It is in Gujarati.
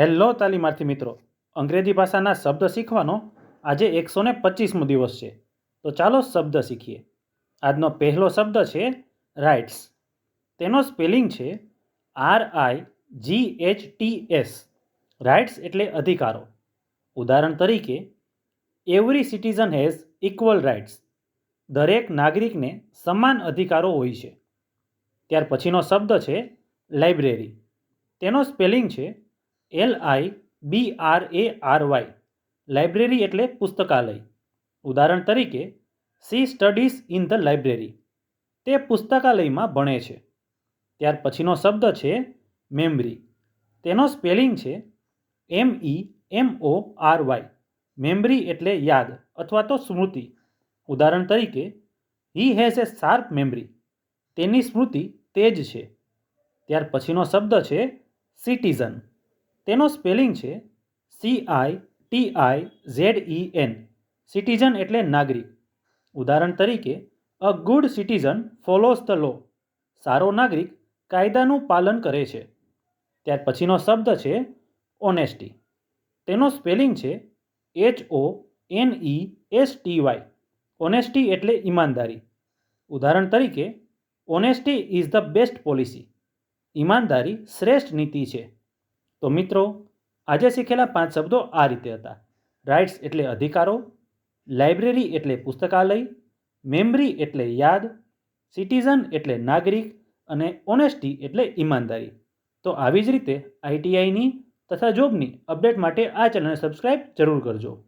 હેલો તાલીમાર્થી મિત્રો, અંગ્રેજી ભાષાના શબ્દ શીખવાનો આજે 125મો દિવસ છે. તો ચાલો શબ્દ શીખીએ. આજનો પહેલો શબ્દ છે રાઇટ્સ. તેનો સ્પેલિંગ છે RIGHTS. રાઇટ્સ એટલે અધિકારો. ઉદાહરણ તરીકે, every citizen has equal rights. દરેક નાગરિકને સમાન અધિકારો હોય છે. ત્યાર પછીનો શબ્દ છે લાઇબ્રેરી. તેનો સ્પેલિંગ છે LIBRARY. લાઇબ્રેરી એટલે પુસ્તકાલય. ઉદાહરણ તરીકે, C studies in the library. તે પુસ્તકાલયમાં ભણે છે. ત્યાર પછીનો શબ્દ છે મેમરી. તેનો સ્પેલિંગ છે MEMORY. મેમરી એટલે યાદ અથવા તો સ્મૃતિ. ઉદાહરણ તરીકે, he has a sharp memory. તેની સ્મૃતિ તેજ છે. ત્યાર પછીનો શબ્દ છે સિટીઝન. તેનો સ્પેલિંગ છે CITIZEN. સિટીઝન એટલે નાગરિક. ઉદાહરણ તરીકે, a good citizen follows the law. સારો નાગરિક કાયદાનું પાલન કરે છે. ત્યાર પછીનો શબ્દ છે ઓનેસ્ટી. તેનો સ્પેલિંગ છે HONESTY. ઓનેસ્ટી એટલે ઈમાનદારી. ઉદાહરણ તરીકે, honesty is the best policy. ઈમાનદારી શ્રેષ્ઠ નીતિ છે. તો મિત્રો, આજે શીખેલા 5 શબ્દો આ રીતે હતા. રાઇટ્સ એટલે અધિકારો, લાઇબ્રેરી એટલે પુસ્તકાલય, મેમરી એટલે યાદ, સિટીઝન એટલે નાગરિક અને ઓનેસ્ટી એટલે ઈમાનદારી. તો આવી જ રીતે ITIની તથા જોબની અપડેટ માટે આ ચેનલને સબસ્ક્રાઈબ જરૂર કરજો.